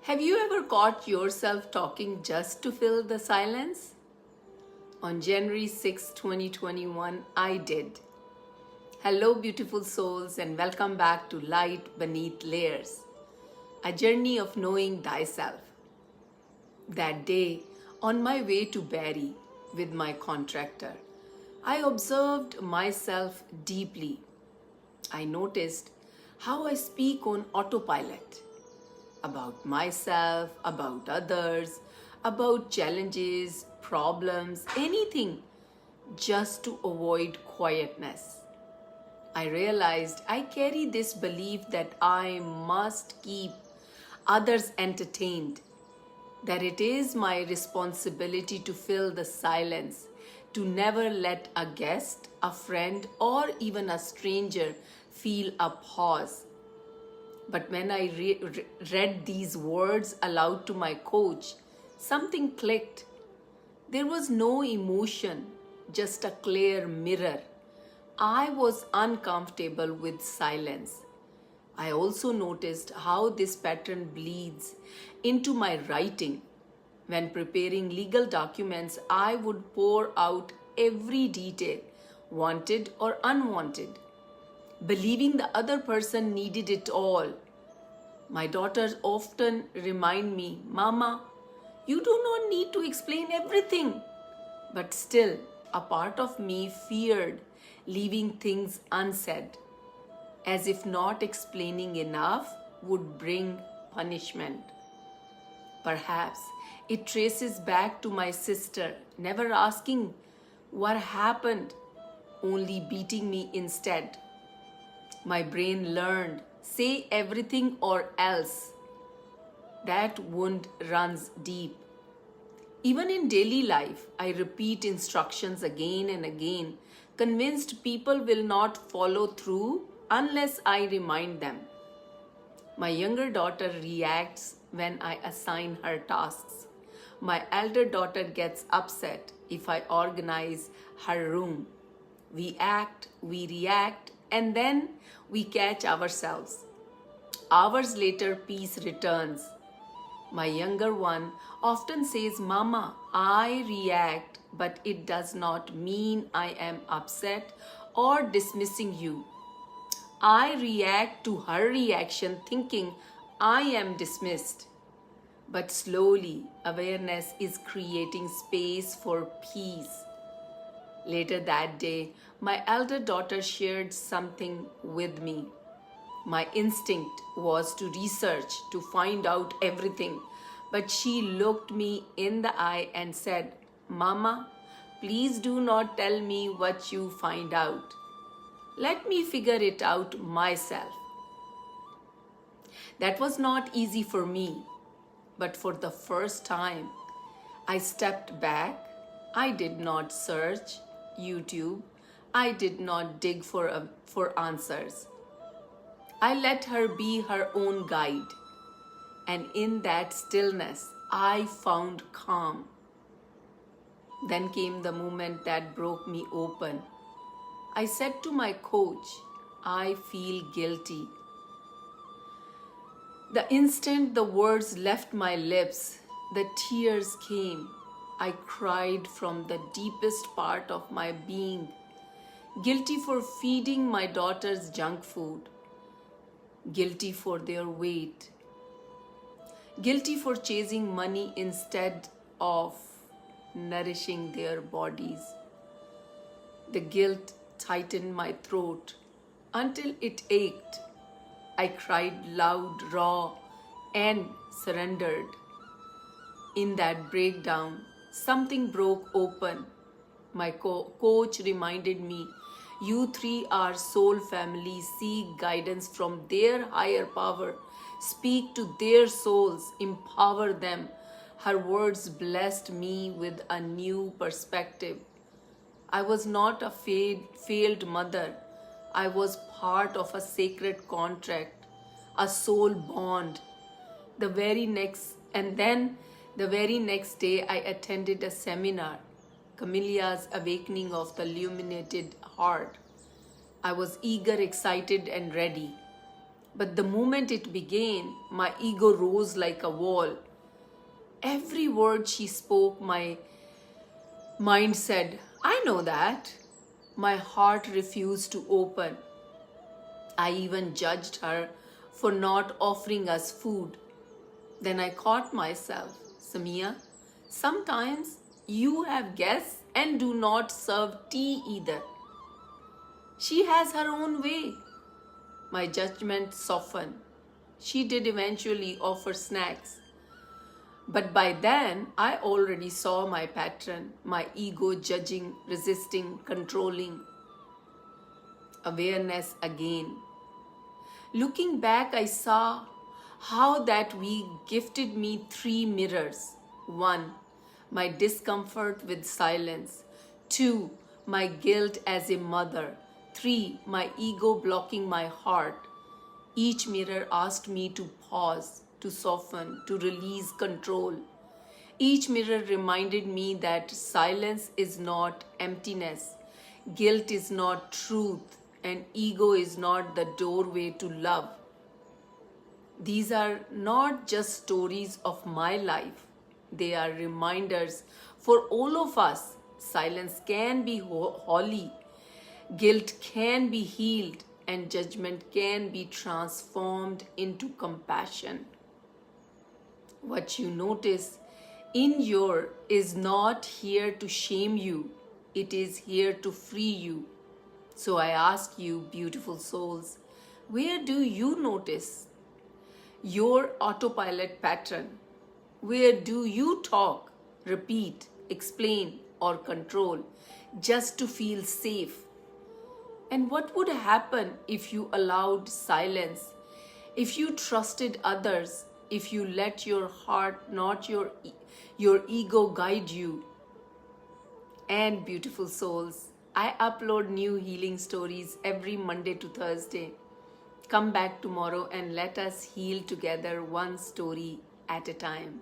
Have you ever caught yourself talking just to fill the silence? On January 6, 2021, I did. Hello, beautiful souls, and welcome back to Light Beneath Layers, a journey of knowing thyself. That day, on my way to Barrie with my contractor, I observed myself deeply. I noticed how I speak on autopilot about myself, about others, about challenges, problems, anything, just to avoid quietness. I realized I carry this belief that I must keep others entertained, that it is my responsibility to fill the silence, to never let a guest, a friend, or even a stranger feel a pause. But when I read these words aloud to my coach, something clicked. There was no emotion, just a clear mirror. I was uncomfortable with silence. I also noticed how this pattern bleeds into my writing. When preparing legal documents, I would pour out every detail, wanted or unwanted, believing the other person needed it all. My daughters often remind me, Mama, you do not need to explain everything. But still, a part of me feared leaving things unsaid, as if not explaining enough would bring punishment. Perhaps it traces back to my sister, never asking what happened, only beating me instead. My brain learned, say everything or else. That wound runs deep. Even in daily life, I repeat instructions again and again, convinced people will not follow through unless I remind them. My younger daughter reacts when I assign her tasks. My elder daughter gets upset if I organize her room. We act, we react, and then we catch ourselves. Hours later, peace returns. My younger one often says, Mama, I react, but it does not mean I am upset or dismissing you. I react to her reaction thinking I am dismissed. But slowly, awareness is creating space for peace. Later that day, my elder daughter shared something with me. My instinct was to research, to find out everything. But she looked me in the eye and said, Mama, please do not tell me what you find out. Let me figure it out myself. That was not easy for me, but for the first time, I stepped back. I did not search YouTube. I did not dig for answers. I let her be her own guide. And in that stillness, I found calm. Then came the moment that broke me open. I said to my coach, I feel guilty. The instant the words left my lips, the tears came. I cried from the deepest part of my being. Guilty for feeding my daughters junk food. Guilty for their weight. Guilty for chasing money instead of nourishing their bodies. The guilt tightened my throat until it ached. I cried loud, raw, and surrendered. In that breakdown, something broke open. My coach reminded me, you three are soul family, seek guidance from their higher power. Speak to their souls, empower them. Her words blessed me with a new perspective. I was not a failed mother. I was part of a sacred contract, a soul bond. The very next day, I attended a seminar, Camelia's Awakening of the Illuminated Heart. I was eager, excited, and ready. But the moment it began, my ego rose like a wall. Every word she spoke, my mind said, I know that. My heart refused to open. I even judged her for not offering us food. Then I caught myself, Samia, sometimes you have guests and do not serve tea either. She has her own way. My judgment softened. She did eventually offer snacks. But by then, I already saw my pattern, my ego judging, resisting, controlling. Awareness again. Looking back, I saw how that week gifted me 3 mirrors. 1. My discomfort with silence. 2. My guilt as a mother. 3. My ego blocking my heart. Each mirror asked me to pause, to soften, to release control. Each mirror reminded me that silence is not emptiness, guilt is not truth, and ego is not the doorway to love. These are not just stories of my life, they are reminders for all of us. Silence can be holy, guilt can be healed, and judgment can be transformed into compassion. What you notice in your is not here to shame you, it is here to free you. So I ask you, beautiful souls, where do you notice your autopilot pattern? Where do you talk, repeat, explain, or control just to feel safe? And what would happen if you allowed silence, if you trusted others, if you let your heart, not your ego, guide you? And beautiful souls, I upload new healing stories every Monday to Thursday. Come back tomorrow and let us heal together, one story at a time.